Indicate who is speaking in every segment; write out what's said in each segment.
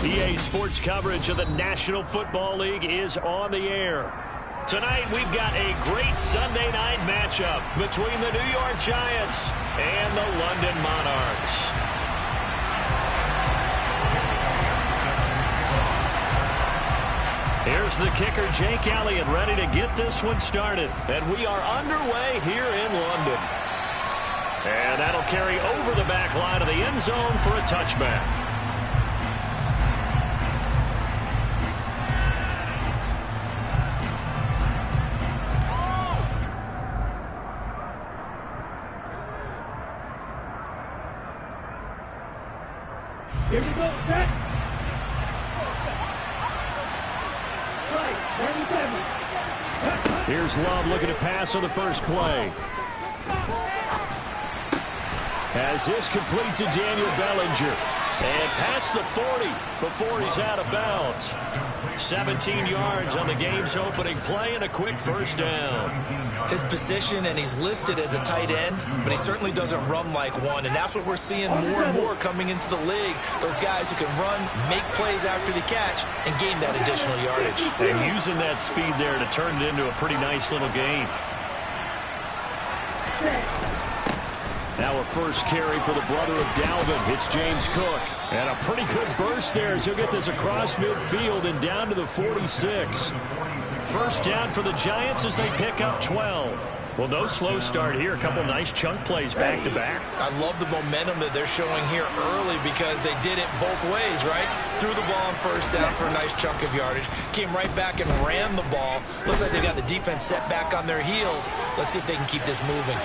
Speaker 1: PA Sports coverage of the National Football League is on the air. Tonight, we've got a great Sunday night matchup between the New York Giants and the London Monarchs. Here's the kicker, Jake Elliott, ready to get this one started. And we are underway here in London. And that'll carry over the back line of the end zone for a touchback.
Speaker 2: Here we go, set.
Speaker 1: Here's Love looking to pass on the first play. Has this complete to Daniel Bellinger. And past the 40 before he's out of bounds. 17 yards on the game's opening play and a quick first down.
Speaker 3: His position, and he's listed as a tight end, but he certainly doesn't run like one, and that's what we're seeing more and more coming into the league. Those guys who can run, make plays after the catch, and gain that additional yardage.
Speaker 1: And using that speed there to turn it into a pretty nice little game. Now a first carry for the brother of Dalvin. It's James Cook. And a pretty good burst there as he'll get this across midfield and down to the 46. First down for the Giants as they pick up 12. Well, no slow start here. A couple nice chunk plays back-to-back.
Speaker 3: I love the momentum that they're showing here early because they did it both ways, right? Threw the ball on first down for a nice chunk of yardage. Came right back and ran the ball. Looks like they got the defense set back on their heels. Let's see if they can keep this moving.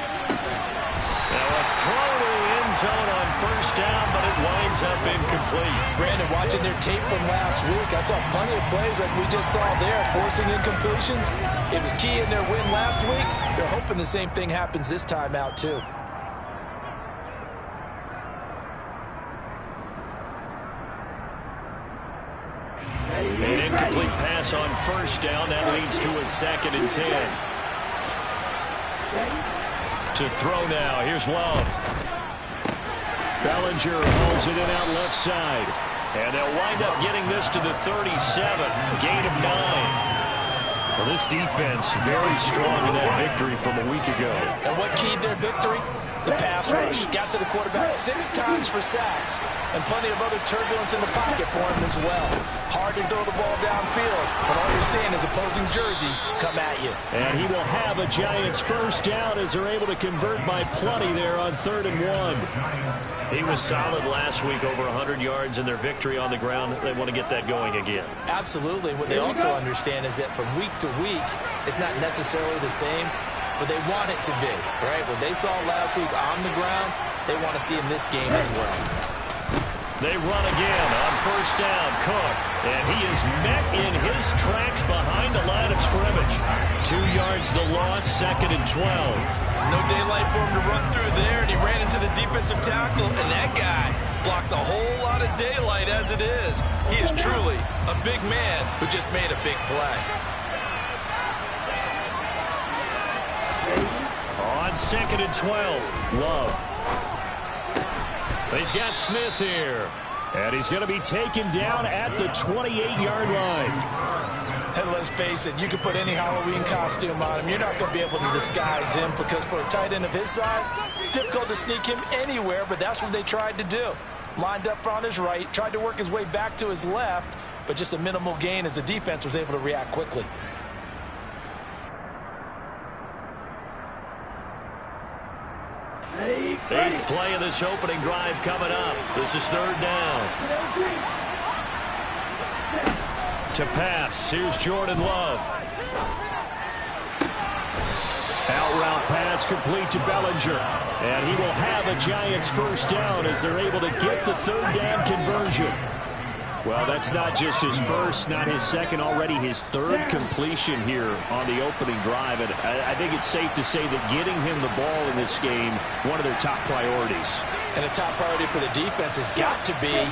Speaker 1: Now a throw to the end zone on first down, but it winds up incomplete.
Speaker 3: Brandon, watching their tape from last week, I saw plenty of plays like we just saw there, forcing incompletions. It was key in their win last week. They're hoping the same thing happens this time out, too.
Speaker 1: An incomplete pass on first down. That leads to a 2nd and 10. To throw now. Here's Love. Bellinger hauls it in out left side. And they'll wind up getting this to the 37. Gain of 9. Well, this defense very strong in that victory from a week ago.
Speaker 3: And what keyed their victory? The pass rush. Got to the quarterback 6 times for sacks. And plenty of other turbulence in the pocket for him as well. Hard to throw the ball downfield, but all you're seeing is opposing jerseys come at you.
Speaker 1: And he will have a Giants first down as they're able to convert by plenty there on 3rd and 1. He was solid last week, over 100 yards in their victory on the ground. They want to get that going again.
Speaker 3: Absolutely. What they also understand is that from week to week, it's not necessarily the same, but they want it to be, right? What they saw last week on the ground, they want to see in this game as well.
Speaker 1: They run again on first down. Cook, and he is met in his tracks behind the line of scrimmage. 2 yards the loss, 2nd and 12.
Speaker 3: No daylight for him to run through there, and he ran into the defensive tackle, and that guy blocks a whole lot of daylight as it is. He is truly a big man who just made a big play.
Speaker 1: On 2nd and 12, Love. He's got Smith here. And he's going to be taken down at the 28-yard line.
Speaker 3: And let's face it, you can put any Halloween costume on him. You're not going to be able to disguise him because for a tight end of his size, difficult to sneak him anywhere, but that's what they tried to do. Lined up on his right, tried to work his way back to his left, but just a minimal gain as the defense was able to react quickly.
Speaker 1: Eighth play of this opening drive coming up. This is 3rd down. To pass, here's Jordan Love. Out route pass complete to Bellinger. And he will have a Giants first down as they're able to get the 3rd down conversion. Well, that's not just his first, not his second, already his 3rd completion here on the opening drive. And I think it's safe to say that getting him the ball in this game, one of their top priorities.
Speaker 3: And a top priority for the defense has got to be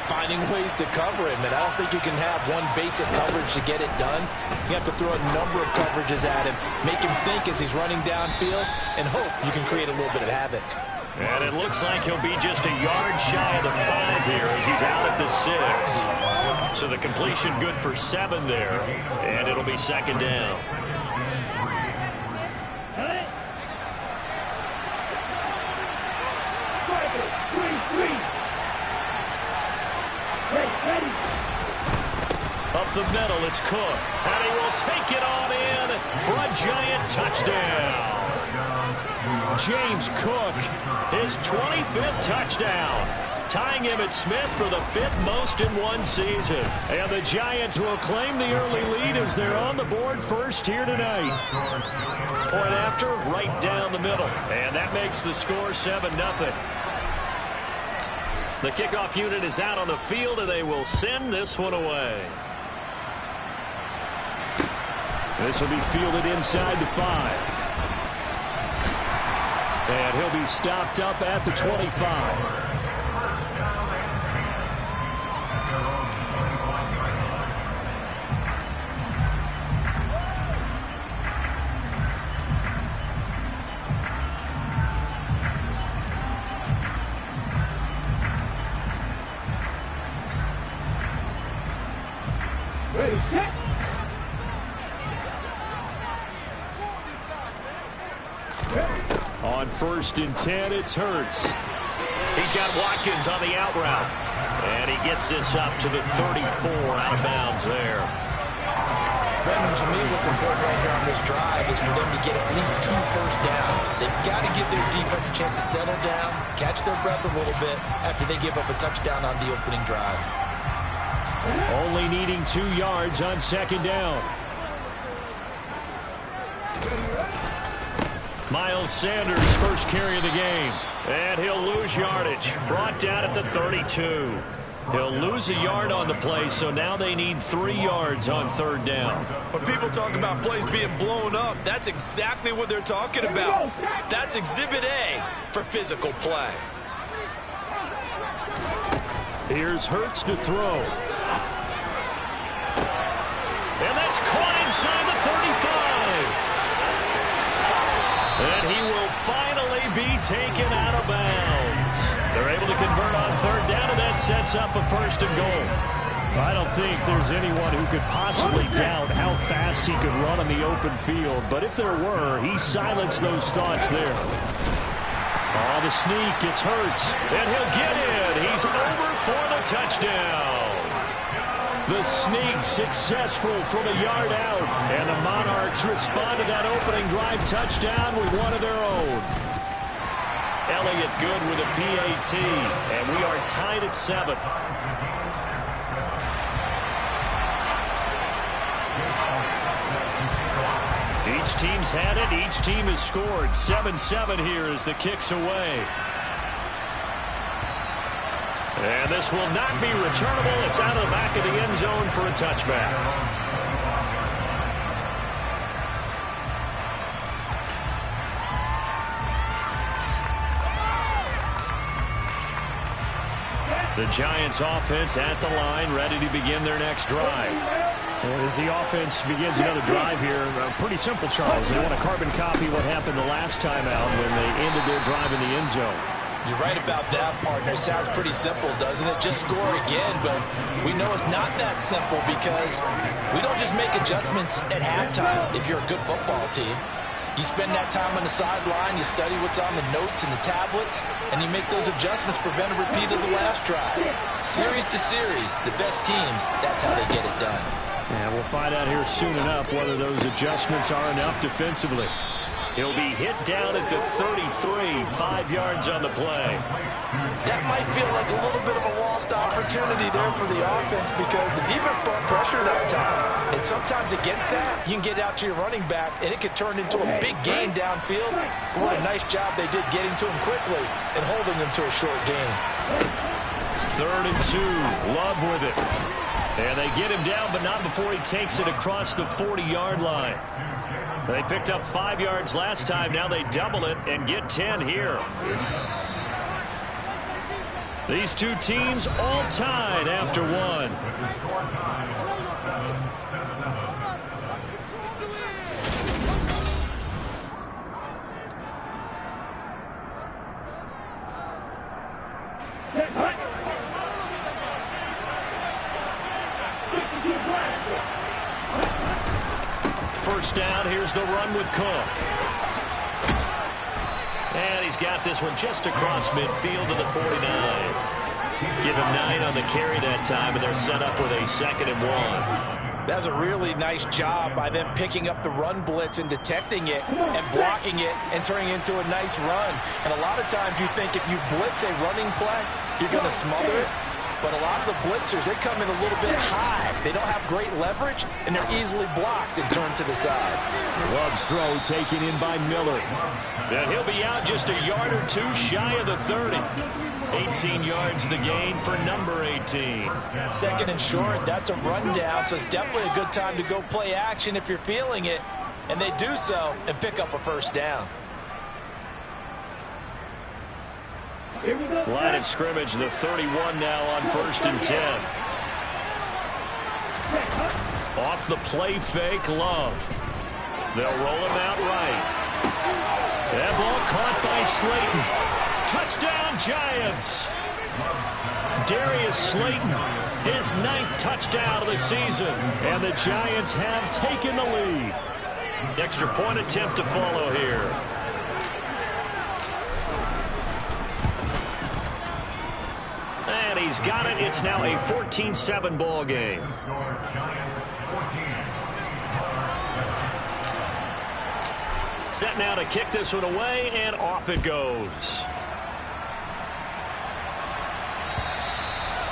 Speaker 3: finding ways to cover him. And I don't think you can have one basic coverage to get it done. You have to throw a number of coverages at him, make him think as he's running downfield, and hope you can create a little bit of havoc.
Speaker 1: And it looks like he'll be just a yard shy of the 5 here as he's out at the 6. So the completion good for 7 there. And it'll be second down. Up the middle, it's Cook. And he will take it on in for a giant touchdown. James Cook, his 25th touchdown, tying Emmitt Smith for the 5th most in one season. And the Giants will claim the early lead as they're on the board first here tonight. Point after, right down the middle. And that makes the score 7-0. The kickoff unit is out on the field, and they will send this one away. This will be fielded inside the 5. And he'll be stopped up at the 25.
Speaker 2: Ready, set.
Speaker 1: On 1st and 10, it's Hurts. He's got Watkins on the out route. And he gets this up to the 34 out of bounds there.
Speaker 3: Brendan, to me, what's important right here on this drive is for them to get at least 2 first downs. They've got to give their defense a chance to settle down, catch their breath a little bit after they give up a touchdown on the opening drive.
Speaker 1: Only needing 2 yards on 2nd down. Miles Sanders, first carry of the game. And he'll lose yardage. Brought down at the 32. He'll lose a yard on the play, so now they need 3 yards on 3rd down.
Speaker 4: When people talk about plays being blown up, that's exactly what they're talking about. That's Exhibit A for physical play.
Speaker 1: Here's Hurts to throw. And that's caught inside the 35. And he will finally be taken out of bounds. They're able to convert on 3rd down, and that sets up a 1st and goal. I don't think there's anyone who could possibly doubt how fast he could run on the open field. But if there were, he silenced those thoughts there. Oh, the sneak, it's Hurts. And he'll get in. He's over for the touchdown. The sneak successful from a yard out. And the Monarchs respond to that opening drive touchdown with one of their own. Elliott good with a PAT. And we are tied at 7. Each team's had it. Each team has scored. 7-7 here as the kick's away. And this will not be returnable. It's out of the back of the end zone for a touchback. The Giants offense at the line, ready to begin their next drive. And as the offense begins another drive here, pretty simple, Charles. They want to carbon copy what happened the last time out when they ended their drive in the end zone.
Speaker 3: You're right about that, partner. Sounds pretty simple, doesn't it? Just score again, but we know it's not that simple because we don't just make adjustments at halftime if you're a good football team. You spend that time on the sideline, you study what's on the notes and the tablets, and you make those adjustments, prevent a repeat of the last drive. Series to series, the best teams, that's how they get it done.
Speaker 1: And we'll find out here soon enough whether those adjustments are enough defensively. He'll be hit down at the 33, 5 yards on the play.
Speaker 3: That might feel like a little bit of a lost opportunity there for the offense because the defense brought pressure that time. And sometimes against that, you can get out to your running back, and it could turn into a big gain downfield. But what a nice job they did getting to him quickly and holding him to a short gain.
Speaker 1: 3rd and 2, Love with it. And they get him down, but not before he takes it across the 40-yard line. They picked up 5 yards last time. Now they double it and get 10 here. These two teams all tied after one. first down. Here's the run with Cook. And he's got this one just across midfield to the 49. Give him 9 on the carry that time, and they're set up with a 2nd and 1.
Speaker 3: That's a really nice job by them picking up the run blitz and detecting it and blocking it and turning it into a nice run. And a lot of times you think if you blitz a running play, you're going to smother it. But a lot of the blitzers, they come in a little bit high. They don't have great leverage, and they're easily blocked and turned to the side.
Speaker 1: Love's throw taken in by Miller. And he'll be out just a yard or two shy of the 30. 18 yards the gain for number 18.
Speaker 3: 2nd and short, that's a rundown, so it's definitely a good time to go play action if you're feeling it. And they do so and pick up a first down.
Speaker 1: Line of scrimmage, the 31 now on 1st and 10. Off the play fake, Love. They'll roll him out right. That ball caught by Slayton. Touchdown, Giants. Darius Slayton, his 9th touchdown of the season. And the Giants have taken the lead. Extra point attempt to follow here. And he's got it. It's now a 14-7 ball game. Set now to kick this one away, and off it goes.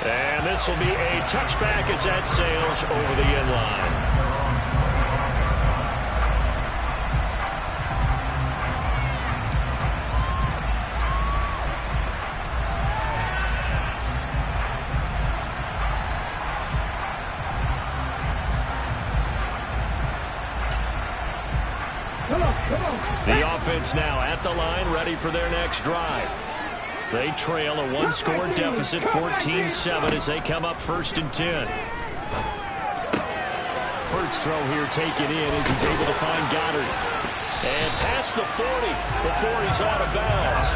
Speaker 1: And this will be a touchback as that sails over the end line. The offense now at the line, ready for their next drive. They trail a 1-score deficit, 14-7, as they come up 1st and 10. Hurts throw here taken in as he's able to find Goddard. And past the 40 before he's out of bounds.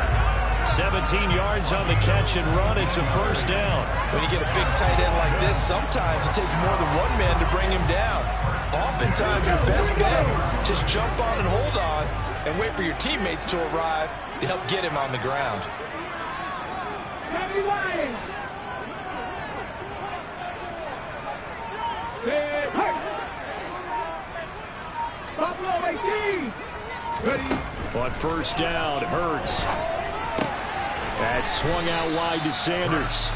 Speaker 1: 17 yards on the catch and run. It's a first down.
Speaker 3: When you get a big tight end like this, sometimes it takes more than one man to bring him down. Oftentimes, your best bet, just jump on and hold on and wait for your teammates to arrive to help get him on the ground.
Speaker 1: On first down, Hurts. That's swung out wide to Sanders.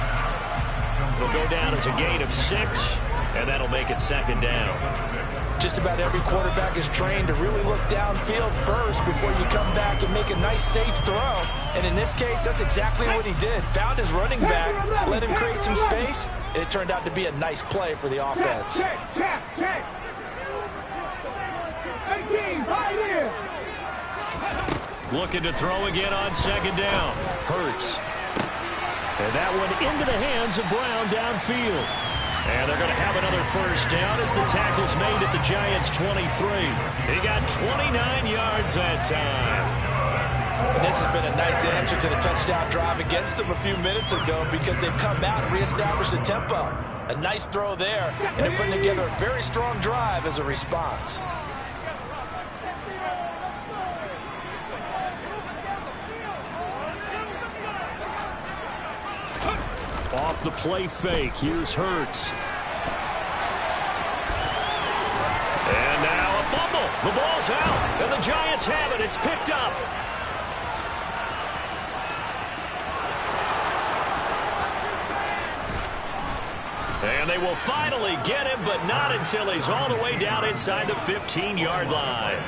Speaker 1: It'll go down as a gain of 6, and that'll make it 2nd down.
Speaker 3: Just about every quarterback is trained to really look downfield first before you come back and make a nice, safe throw. And in this case, that's exactly what he did. Found his running back, let him create some space, and it turned out to be a nice play for the offense.
Speaker 1: Looking to throw again on 2nd down. Hurts. And that one into the hands of Brown downfield. And they're going to have another first down as the tackle's made at the Giants' 23. He got 29 yards that time.
Speaker 3: And this has been a nice answer to the touchdown drive against them a few minutes ago because they've come out and reestablished the tempo. A nice throw there, and they're putting together a very strong drive as a response.
Speaker 1: Off the play fake, here's Hurts. And now a fumble. The ball's out, and the Giants have it. It's picked up. And they will finally get him, but not until he's all the way down inside the 15-yard line.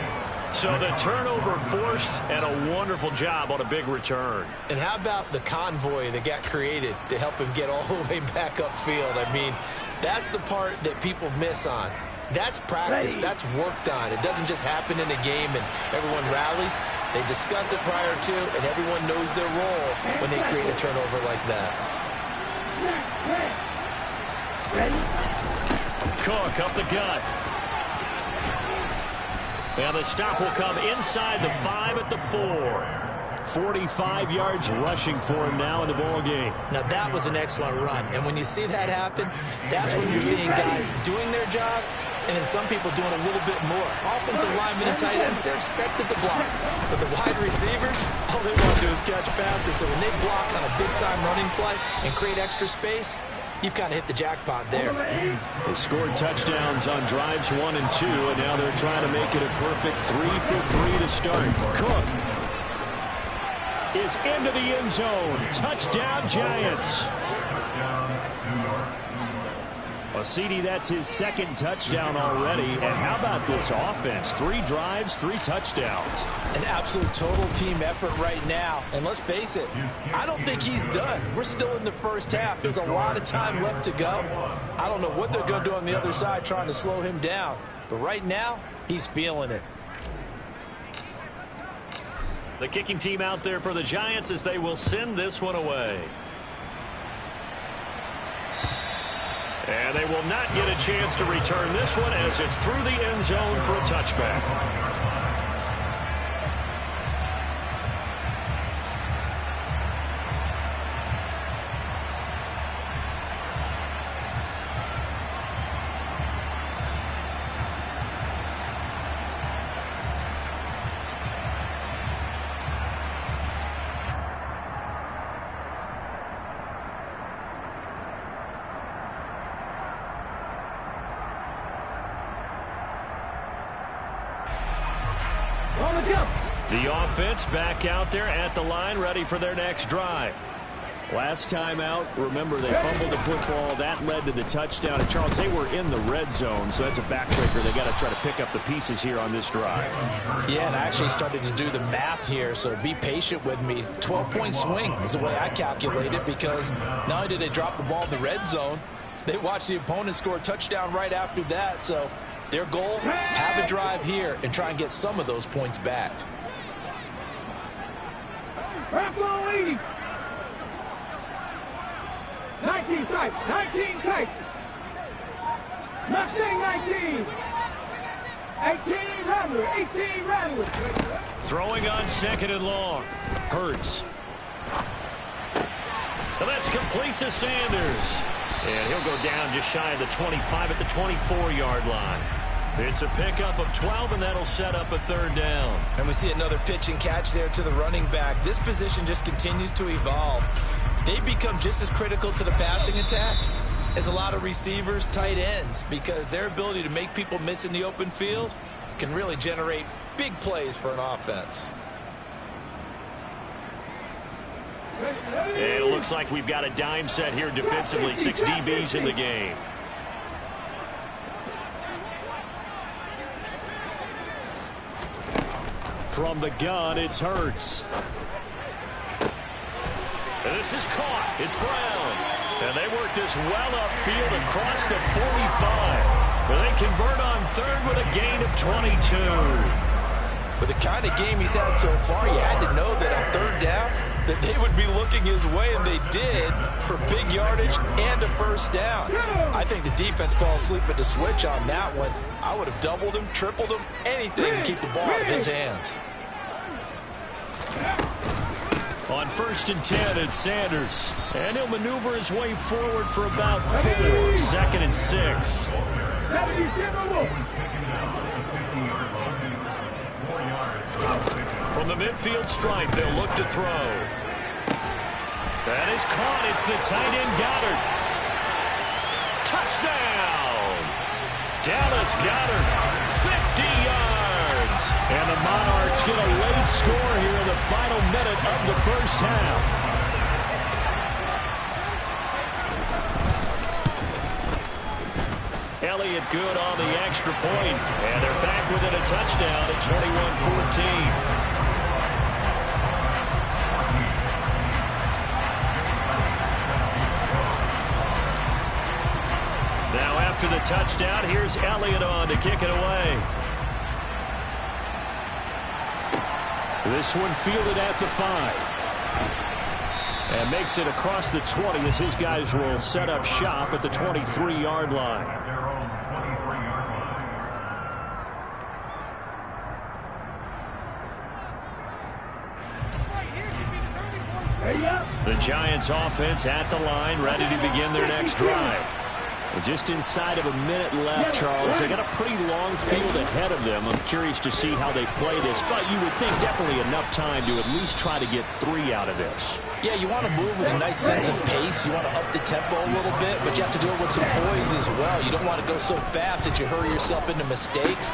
Speaker 1: So the turnover forced, and a wonderful job on a big return.
Speaker 3: And how about the convoy that got created to help him get all the way back upfield? I mean, that's the part that people miss on. That's practice. That's worked on. It doesn't just happen in a game and everyone rallies. They discuss it prior to, and everyone knows their role when they create a turnover like that.
Speaker 1: Cook up the gut. And the stop will come inside the 5 at the 4. 45 yards rushing for him now in the ball game.
Speaker 3: Now that was an excellent run, and when you see that happen, that's when you're seeing guys doing their job and then some people doing a little bit more. Offensive linemen and tight ends, they're expected to block. But the wide receivers, all they want to do is catch passes. So when they block on a big-time running play and create extra space, you've kind of hit the jackpot there.
Speaker 1: They scored touchdowns on drives 1 and 2, and now they're trying to make it a perfect 3 for 3 to start. Cook is into the end zone. Touchdown, Giants. Well, CD, that's his second touchdown already. And how about this offense? 3 drives, 3 touchdowns.
Speaker 3: An absolute total team effort right now. And let's face it, I don't think he's done. We're still in the first half. There's a lot of time left to go. I don't know what they're going to do on the other side trying to slow him down. But right now, he's feeling it.
Speaker 1: The kicking team out there for the Giants as they will send this one away. And they will not get a chance to return this one as it's through the end zone for a touchback. The offense back out there at the line, ready for their next drive. Last time out, remember, they fumbled the football. That led to the touchdown. And, Charles, they were in the red zone, so that's a backbreaker. They got to try to pick up the pieces here on this drive.
Speaker 3: Yeah, and I actually started to do the math here, so be patient with me. 12-point swing is the way I calculate it, because not only did they drop the ball in the red zone, they watched the opponent score a touchdown right after that. So their goal, have a drive here and try and get some of those points back.
Speaker 2: 19 tight, 19 tight. Mustang 19. 18 Rattler, 18 Rattler.
Speaker 1: Throwing on 2nd and long. Hurts. And that's complete to Sanders. And he'll go down just shy of the 25 at the 24-yard line. It's a pickup of 12, and that'll set up a 3rd down.
Speaker 4: And we see another pitch and catch there to the running back. This position just continues to evolve. They become just as critical to the passing attack as a lot of receivers, tight ends, because their ability to make people miss in the open field can really generate big plays for an offense.
Speaker 1: And it looks like we've got a dime set here defensively. 6 DBs in the game. From the gun, it's Hurts. And this is caught. It's Brown. And they work this well upfield across the 45. But they convert on 3rd with a gain of 22.
Speaker 3: With the kind of game he's had so far, you had to know that on 3rd down, that they would be looking his way, and they did, for big yardage and a 1st down. I think the defense fell asleep at the switch on that one. I would have doubled him, tripled him, anything to keep the ball out of his hands.
Speaker 1: On 1st and 10, it's Sanders. And he'll maneuver his way forward for about 4. 2nd and 6. From the midfield stripe, they'll look to throw. That is caught. It's the tight end, Goddard. Touchdown! Dallas Goddard, 50 yards. And the Monarchs get a late score here in the final minute of the first half. Elliott good on the extra point. And they're back within a touchdown at 21-14. Now after the touchdown, here's Elliott on to kick it away. This one fielded at the 5. And makes it across the 20 as his guys will set up shop at the 23-yard line. The Giants offense at the line, ready to begin their next drive. Just inside of a minute left, Charles. They got a pretty long field ahead of them. I'm curious to see how they play this, but you would think definitely enough time to at least try to get 3 out of this.
Speaker 3: Yeah, you want to move with a nice sense of pace. You want to up the tempo a little bit, but you have to do it with some poise as well. You don't want to go so fast that you hurry yourself into mistakes.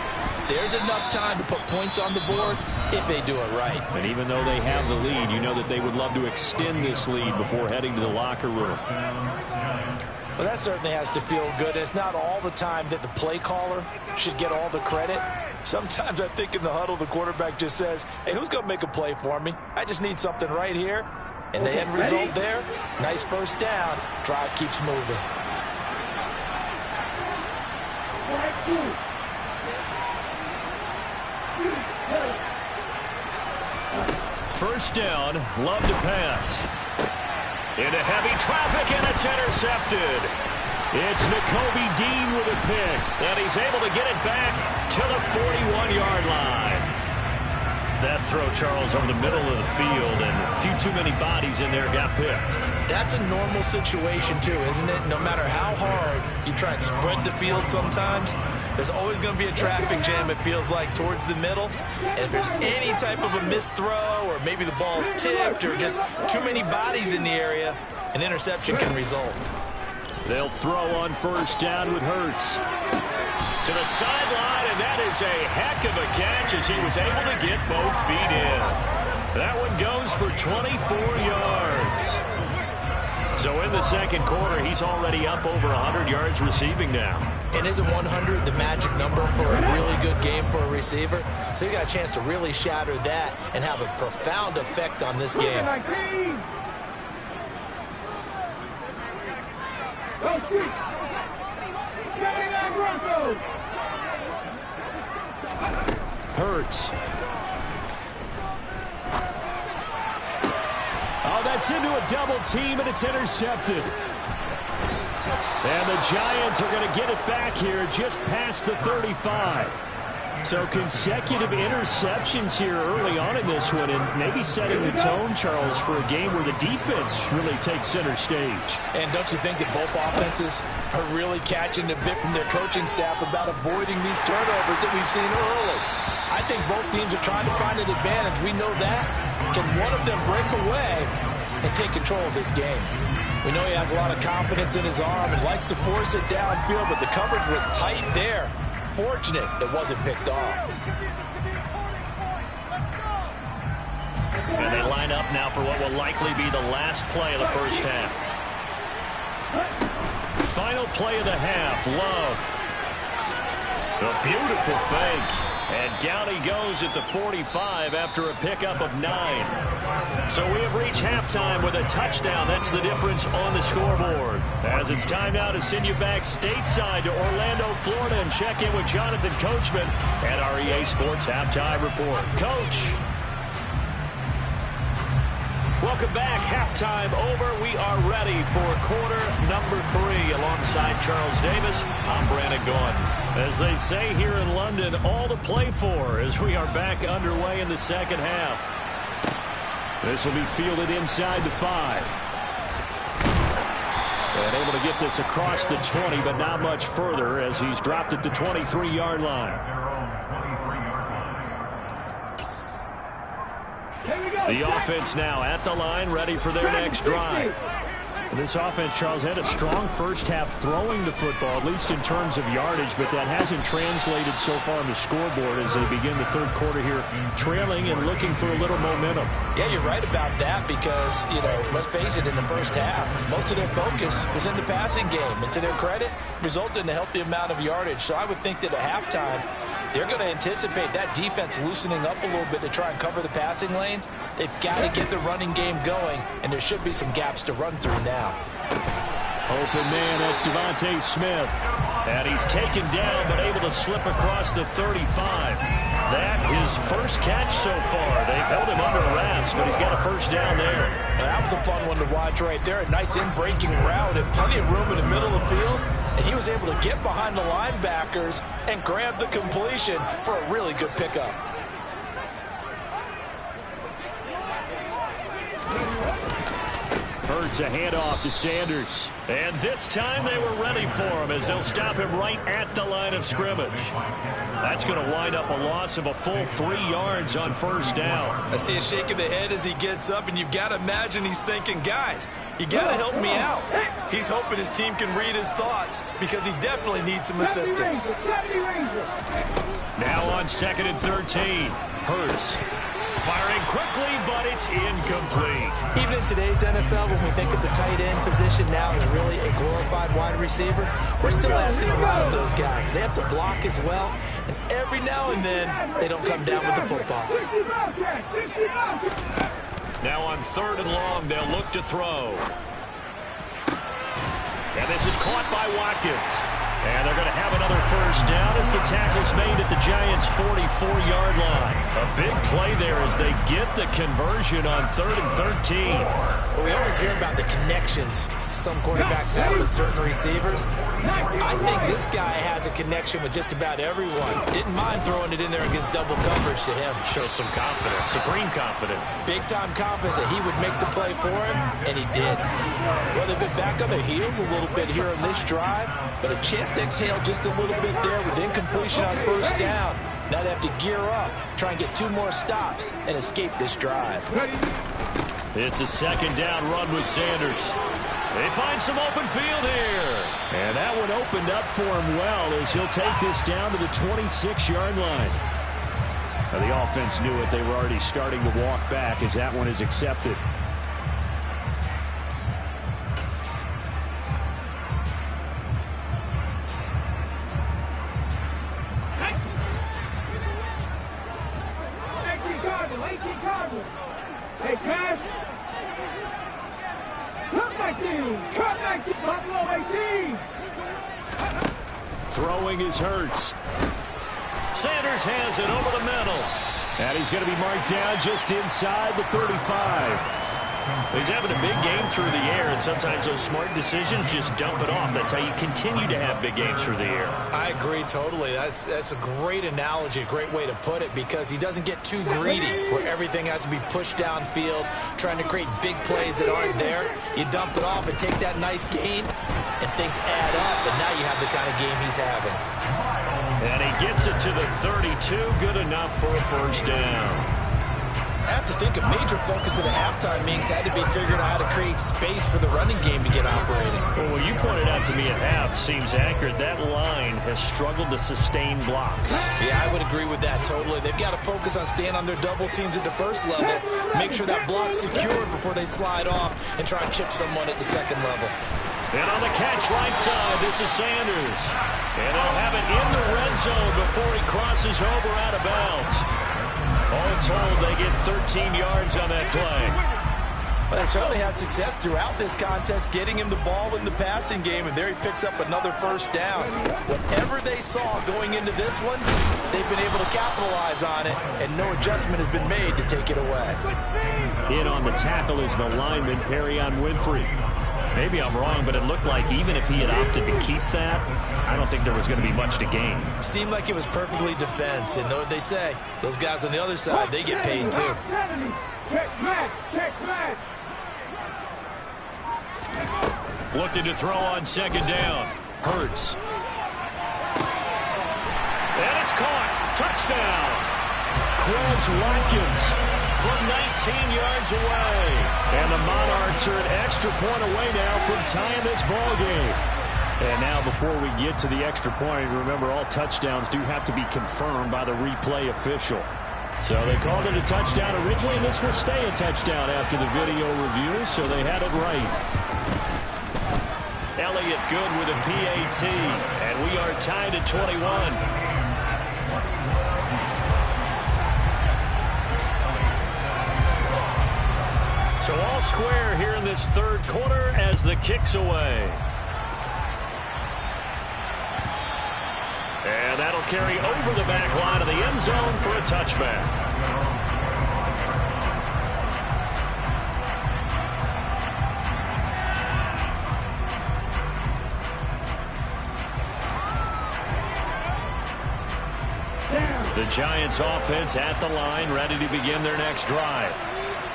Speaker 3: There's enough time to put points on the board if they do it right.
Speaker 1: And even though they have the lead, you know that they would love to extend this lead before heading to the locker room.
Speaker 3: Well, that certainly has to feel good. It's not all the time that the play caller should get all the credit. Sometimes I think in the huddle, the quarterback just says, hey, who's going to make a play for me? I just need something right here. And the end result there, nice first down. Drive keeps moving.
Speaker 1: First down, Love to pass. Into heavy traffic, and it's intercepted. It's Nakobe Dean with a pick, and he's able to get it back to the 41-yard line. That throw, Charles, over the middle of the field, and a few too many bodies in there got picked. That's a normal situation, too, isn't it? No matter how hard you try and spread the field sometimes, there's always going to be a traffic jam, it feels like, towards the middle. And if there's any type of a missed throw, or maybe the ball's tipped, or just too many bodies in the area, an interception can result. They'll throw on first down with Hurts. To the sideline, and that is a heck of a catch as he was able to get both feet in. That one goes for 24 yards. So in the second quarter, he's already up over 100 yards receiving now. And isn't 100 the magic number for a really good game for a receiver? So he got a chance to really shatter that and have a profound effect on this game. Hurts. Oh, that's into a double team, and it's intercepted. And the Giants are going to get it back here just past the 35. So consecutive interceptions here early on in this one, and maybe setting the tone, Charles, for a game where the defense really takes center stage. And don't you think that both offenses are really catching a bit from their coaching staff about avoiding these turnovers that we've seen early? I think both teams are trying to find an advantage. We know that. Can one of them break away and take control of this game? We know he has a lot of confidence in his arm and likes to force it downfield, but the coverage was tight there. Fortunate it wasn't picked off. And they line up now for what will likely be the last play of the first half. Final play of the half, Love. A beautiful fake. And down he goes at the 45 after a pickup of 9. So we have reached halftime with a touchdown. That's the difference on the scoreboard. As it's time now to send you back stateside to Orlando, Florida, and check in with Jonathan Coachman at our EA Sports Halftime Report. Coach. Welcome back. Halftime over. We are ready for quarter number 3 alongside Charles Davis. I'm Brandon Gordon. As they say here in London, all to play for as we are back underway in the second half. This will be fielded inside the 5. And able to get this across the 20, but not much further as he's dropped it to 23-yard line. The offense now at the line, ready for their next drive. This offense, Charles, had a strong first half throwing the football, at least in terms of yardage, but that hasn't translated so far on the scoreboard as they begin the third quarter here, trailing and looking for a little momentum. Yeah, you're right about that because, let's face it, in the first half, most of their focus was in the passing game, and to their credit, resulted in a healthy amount of yardage. So I would think that at halftime, they're going to anticipate that defense loosening up a little bit to try and cover the passing lanes. They've got to get the running game going, and there should be some gaps to run through now. Open man, that's Devontae Smith. And he's taken down, but able to slip across the 35. That his first catch so far. They've held him under wraps, but he's got a first down there. And that was a fun one to watch right there. A nice in-breaking route and plenty of room in the middle of the field. And he was able to get behind the linebackers and grab the completion for a really good pickup. Hurts a handoff to Sanders. And this time they were ready for him as they'll stop him right at the line of scrimmage. That's going to wind up a loss of a full 3 yards on first down.
Speaker 4: I see a shake of the head as he gets up, and you've got to imagine he's thinking, guys, you got to help me out. He's hoping his team can read his thoughts because he definitely needs some assistance.
Speaker 1: Now on 2nd and 13. Hurts firing quickly, but it's incomplete.
Speaker 3: Even in today's NFL, when we think of the tight end position now as really a glorified wide receiver, we're still asking a lot of those guys. They have to block as well, and every now and then, they don't come down with the football.
Speaker 1: Now on 3rd and long, they'll look to throw. And this is caught by Watkins. And they're going to have another first down as the tackle's made at the Giants' 44-yard line. A big play there as they get the conversion on 3rd and 13.
Speaker 3: Well, we always hear about the connections some quarterbacks have with certain receivers. I think this guy has a connection with just about everyone. Didn't mind throwing it in there against double coverage to him.
Speaker 1: Shows some confidence, supreme confidence.
Speaker 3: Big-time confidence that he would make the play for him, and he did. Well, they've been back on their heels a little bit here on this drive, but a chance to exhale just a little bit there with incompletion on first down. Now they have to gear up, try and get 2 more stops, and escape this drive.
Speaker 1: It's a 2nd down run with Sanders. They find some open field here. And that one opened up for him well as he'll take this down to the 26-yard line. Now, the offense knew it. They were already starting to walk back as that one is accepted.
Speaker 2: Hey, pass. Come back to Buffalo 18.
Speaker 1: Throwing is Hurts. Sanders has it over the middle. And he's going to be marked down just inside the 35. He's having a big game through the air, and sometimes those smart decisions just dump it off. That's how you continue to have big games through the air.
Speaker 3: I agree totally. That's a great analogy, a great way to put it, because he doesn't get too greedy where everything has to be pushed downfield, trying to create big plays that aren't there. You dump it off and take that nice gain, and things add up, and now you have the kind of game he's having.
Speaker 1: And he gets it to the 32. Good enough for a first down.
Speaker 3: I have to think a major focus of the halftime meetings had to be figuring out how to create space for the running game to get operating.
Speaker 1: Well, what you pointed out to me at half seems accurate. That line has struggled to sustain blocks.
Speaker 3: Yeah, I would agree with that totally. They've got to focus on staying on their double teams at the first level, make sure that block's secured before they slide off and try and chip someone at the second level.
Speaker 1: And on the catch right side, this is Sanders. And they'll have it in the red zone before he crosses over out of bounds. All told, they get 13 yards on that play.
Speaker 3: Well, they certainly had success throughout this contest, getting him the ball in the passing game, and there he picks up another first down. Whatever they saw going into this one, they've been able to capitalize on it, and no adjustment has been made to take it away.
Speaker 1: In on the tackle is the lineman, Perrion Winfrey. Maybe I'm wrong, but it looked like even if he had opted to keep that, I don't think there was going to be much to gain.
Speaker 3: Seemed like it was perfectly defense, and know what they say. Those guys on the other side, they get paid too.
Speaker 1: Looking to throw on 2nd down. Hurts. And it's caught. Touchdown. Quez Watkins from 19 yards away. And the Monarchs are an extra point away now from tying this ball game. And now before we get to the extra point, remember all touchdowns do have to be confirmed by the replay official. So they called it a touchdown originally, and this will stay a touchdown after the video review, so they had it right. Elliott good with a PAT, and we are tied at 21. So all square here in this 3rd quarter as the kick's away. And that'll carry over the back line of the end zone for a touchback. The Giants offense at the line, ready to begin their next drive.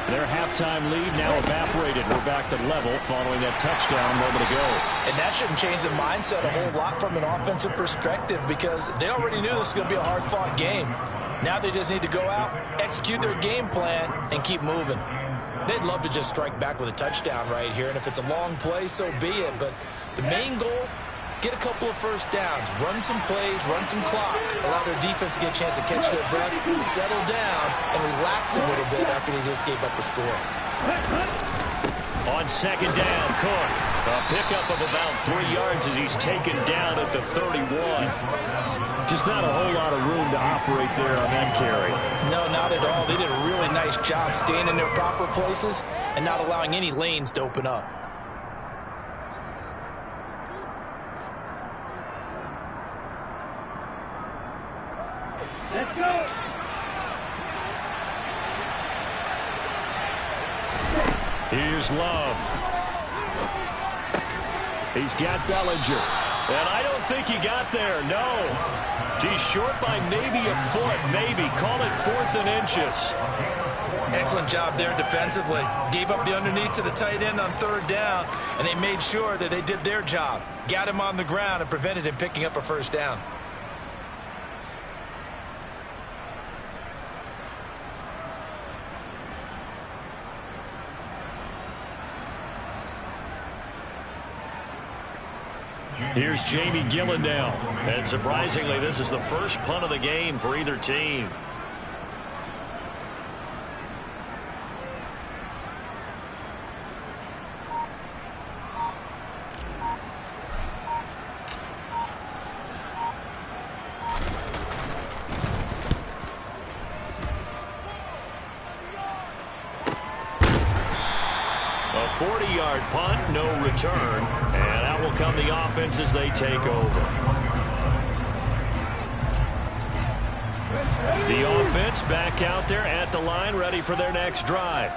Speaker 1: Their halftime lead now evaporated. We're back to level following that touchdown a moment ago.
Speaker 3: And that shouldn't change the mindset a whole lot from an offensive perspective because they already knew this was going to be a hard-fought game. Now they just need to go out, execute their game plan, and keep moving.
Speaker 4: They'd love to just strike back with a touchdown right here, and if it's a long play, so be it. But the main goal, get a couple of first downs, run some plays, run some clock, allow their defense to get a chance to catch their breath, settle down, and relax a little bit after they just gave up a score.
Speaker 1: On second down, Cook. A pickup of about 3 yards as he's taken down at the 31. Just not a whole lot of room to operate there on that carry.
Speaker 3: No, not at all. They did a really nice job staying in their proper places and not allowing any lanes to open up.
Speaker 2: Let's go.
Speaker 1: Here's Love. He's got Bellinger. And I don't think he got there, no. He's short by maybe a foot, maybe. Call it 4th and inches.
Speaker 3: Excellent job there defensively. Gave up the underneath to the tight end on 3rd down, and they made sure that they did their job. Got him on the ground and prevented him picking up a first down.
Speaker 1: Here's Jamie Gillen now. And surprisingly, this is the first punt of the game for either team. A 40-yard punt, no return. And out will come the offense as they take over. The offense back out there at the line, ready for their next drive.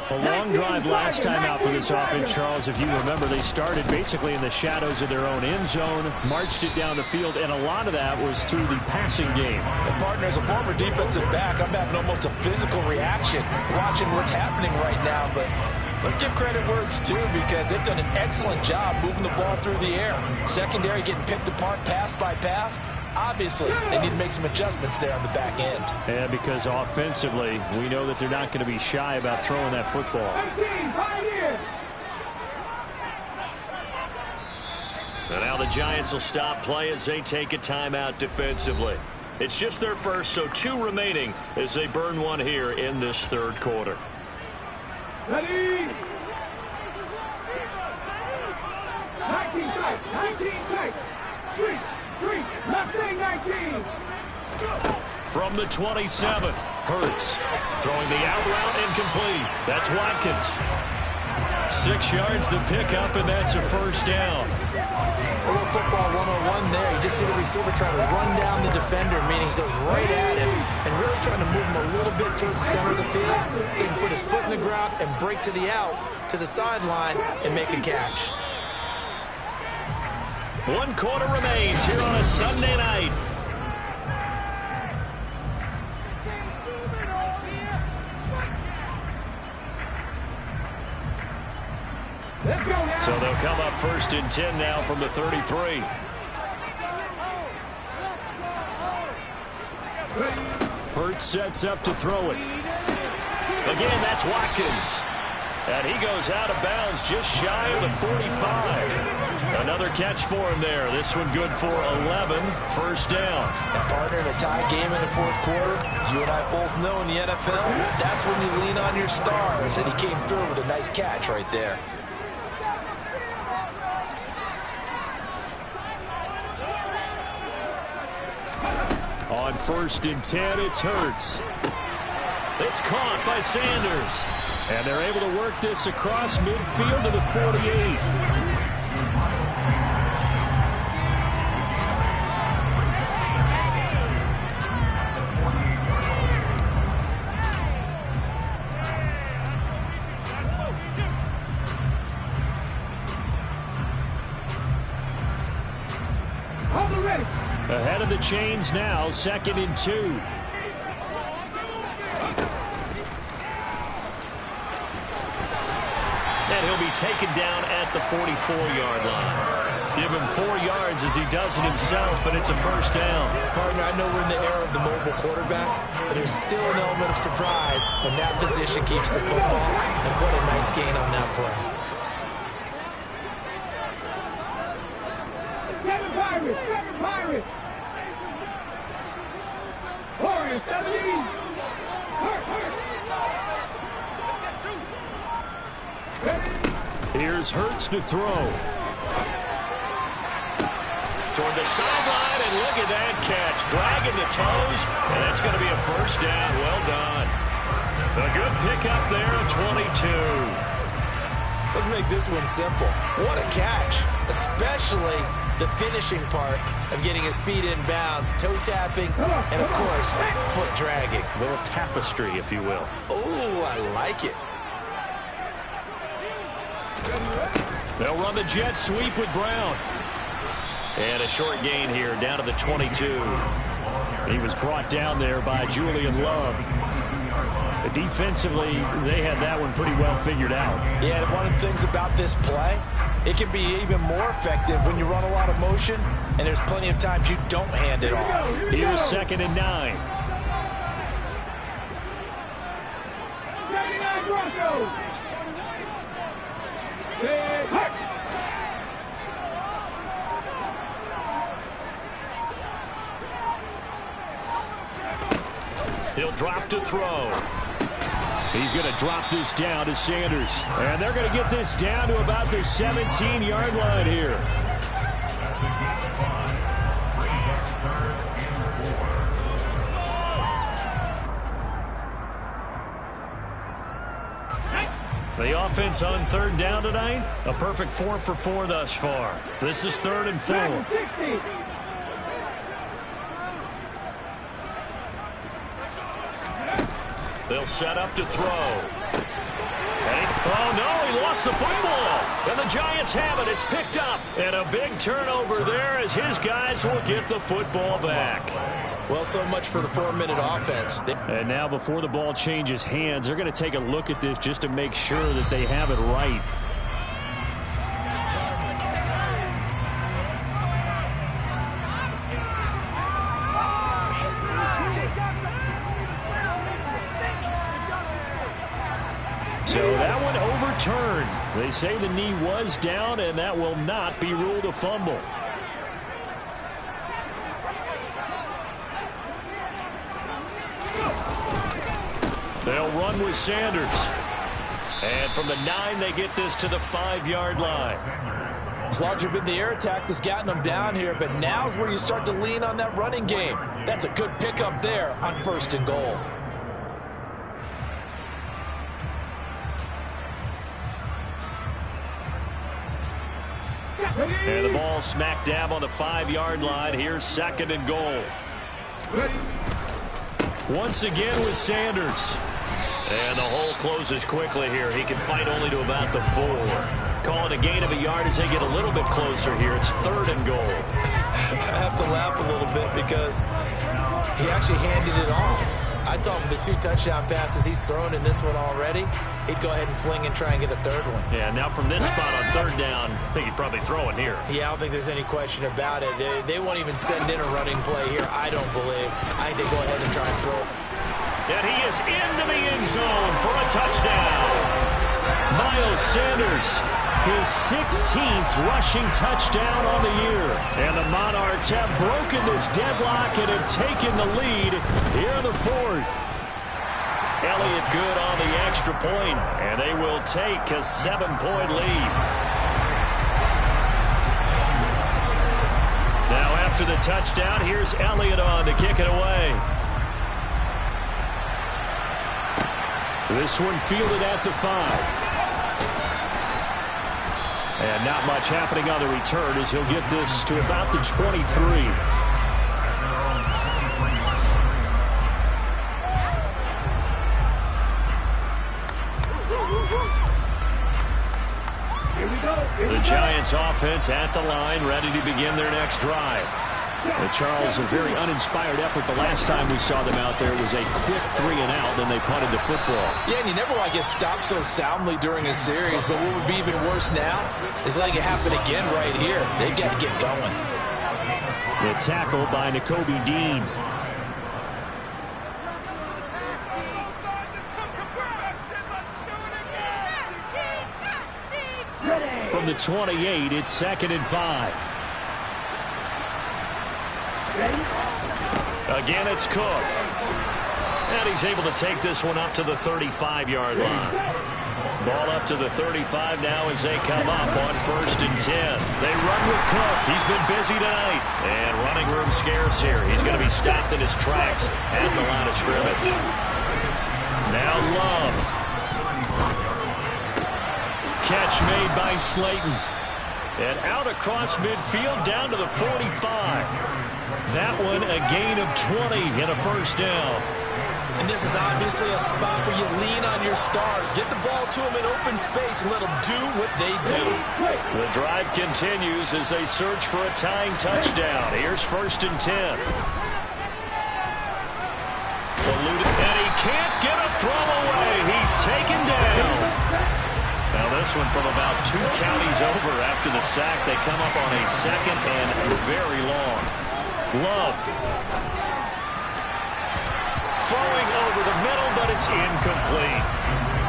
Speaker 1: A long drive last time out for this offense, Charles. If you remember, they started basically in the shadows of their own end zone, marched it down the field, and a lot of that was through the passing game.
Speaker 3: And partner, as a former defensive back, I'm having almost a physical reaction watching what's happening right now. But let's give credit where it's due because they've done an excellent job moving the ball through the air. Secondary getting picked apart pass by pass. Obviously, they need to make some adjustments there on the back end.
Speaker 1: And because offensively, we know that they're not going to be shy about throwing that football. And now the Giants will stop play as they take a timeout defensively. It's just their first, so 2 remaining as they burn one here in this 3rd quarter.
Speaker 2: Ready? 19 strikes, 19 strikes. 3, left side 19.
Speaker 1: From the 27, Hurts throwing the out route incomplete. That's Watkins. 6 yards the pickup, and that's a first down.
Speaker 3: A little football 101 there. You just see the receiver trying to run down the defender, meaning he goes right at him and really trying to move him a little bit towards the center of the field so he can put his foot in the ground and break to the out, to the sideline, and make a catch.
Speaker 1: 1 quarter remains here on a Sunday night.
Speaker 2: Let's go now.
Speaker 1: So they'll come up 1st and 10 now from the 33. Hurts sets up to throw it. Again, that's Watkins. And he goes out of bounds just shy of the 45. Another catch for him there. This one good for 11. First down.
Speaker 3: And partner, in a tie game in the 4th quarter, you and I both know in the NFL, that's when you lean on your stars. And he came through with a nice catch right there.
Speaker 1: On 1st and 10, it's Hurts. It's caught by Sanders. And they're able to work this across midfield to the 48. Ahead of the chains now, 2nd and 2. and he'll be taken down at the 44-yard line. Give him 4 yards as he does it himself, and it's a first down.
Speaker 4: Partner, I know we're in the era of the mobile quarterback, but there's still an element of surprise when that position keeps the football, and what a nice gain on that play.
Speaker 2: Seven Pirates. Warriors, 17.
Speaker 1: Here's Hurts to throw. Toward the sideline, and look at that catch. Dragging the toes, and that's going to be a first down. Well done. A good pickup there at 22.
Speaker 4: Let's make this one simple. What a catch, especially the finishing part of getting his feet in bounds, toe tapping, and, of course, foot dragging.
Speaker 1: A little tapestry, if you will.
Speaker 4: Oh, I like it.
Speaker 1: They'll run the jet sweep with Brown. And a short gain here down to the 22. He was brought down there by Julian Love. Defensively, they had that one pretty well figured out.
Speaker 3: Yeah, and one of the things about this play, it can be even more effective when you run a lot of motion, and there's plenty of times you don't hand it off.
Speaker 1: Here's 2nd and 9.
Speaker 2: 99 Broncos.
Speaker 1: He'll drop to throw. He's going to drop this down to Sanders. And they're going to get this down to about the 17-yard line here. The offense on 3rd down tonight, a perfect 4 for 4 thus far. This is 3rd and 4. They'll set up to throw. Oh, no, he lost the football. And the Giants have it. It's picked up. And a big turnover there as his guys will get the football back.
Speaker 4: Well, so much for the 4-minute offense.
Speaker 1: And now before the ball changes hands, they're going to take a look at this just to make sure that they have it right. So that one overturned. They say the knee was down, and that will not be ruled a fumble. They'll run with Sanders. And from the 9, they get this to the 5-yard line.
Speaker 3: It's largely been the air attack that's gotten them down here, but now's where you start to lean on that running game. That's a good pickup there on 1st and goal.
Speaker 1: And the ball smack dab on the 5-yard line. Here's 2nd and goal. Once again with Sanders. And the hole closes quickly here. He can fight only to about the 4. Call it a gain of a yard as they get a little bit closer here. It's 3rd and goal.
Speaker 4: I have to laugh a little bit because he actually handed it off. I thought with the 2 touchdown passes he's thrown in this one already, he'd go ahead and fling and try and get a 3rd one.
Speaker 1: Yeah, now from this spot on 3rd down, I think he'd probably throw it here.
Speaker 4: Yeah, I don't think there's any question about it. They won't even send in a running play here, I don't believe. I think they go ahead and try and throw it.
Speaker 1: And he is into the end zone for a touchdown. Miles Sanders, his 16th rushing touchdown on the year. And the Monarchs have broken this deadlock and have taken the lead here in the 4th. Elliott good on the extra point, and they will take a 7-point lead. Now after the touchdown, here's Elliott on to kick it away. This one fielded at the 5. And not much happening on the return as he'll get this to about the 23.
Speaker 2: Here we go.
Speaker 1: The Giants offense at the line, ready to begin their next drive. Charles, a very uninspired effort the last time we saw them out there. It was a quick 3 and out, then they punted the football.
Speaker 3: Yeah, and you never want to get stopped so soundly during a series, but what would be even worse now is letting it happen again right here. They've got to get going.
Speaker 1: The tackle by Nakobe Dean. From the 28, it's 2nd and 5. Again, it's Cook. And he's able to take this one up to the 35-yard line. Ball up to the 35 now as they come up on 1st and 10. They run with Cook. He's been busy tonight. And running room scarce here. He's going to be stopped in his tracks at the line of scrimmage. Now Love. Catch made by Slayton. And out across midfield down to the 45. That one a gain of 20 and a 1st down.
Speaker 4: And this is obviously a spot where you lean on your stars. Get the ball to them in open space and let them do what they do.
Speaker 1: The drive continues as they search for a tying touchdown. Here's 1st and 10. And he can't get a throw away. He's taken down. Now this one from about 2 counties over after the sack. They come up on a 2nd and very long. Love. Throwing over the middle, but it's incomplete.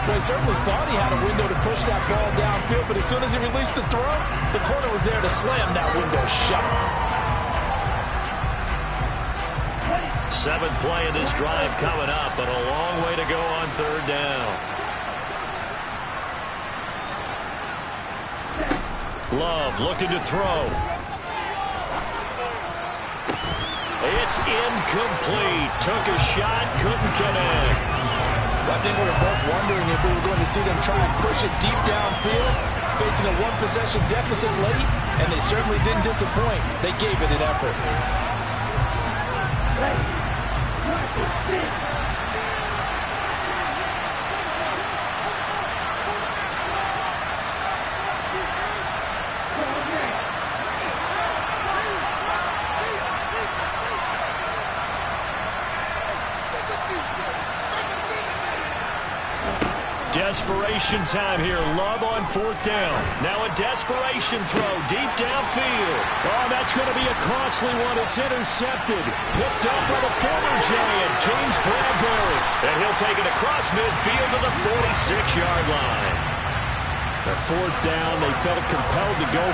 Speaker 3: Well, he certainly thought he had a window to push that ball downfield, but as soon as he released the throw, the corner was there to slam that window shut.
Speaker 1: 7th play of this drive coming up, but a long way to go on 3rd down. Love looking to throw. It's incomplete. Took a shot, couldn't connect.
Speaker 3: I think we were both wondering if we were going to see them try and push it deep downfield, facing a 1-possession deficit late, and they certainly didn't disappoint. They gave it an effort.
Speaker 1: Desperation time here. Love on 4th down. Now a desperation throw deep downfield. Oh, that's going to be a costly one. It's intercepted. Picked up by the former Giant, James Bradbury. And he'll take it across midfield to the 46-yard line. The 4th down, they felt compelled to go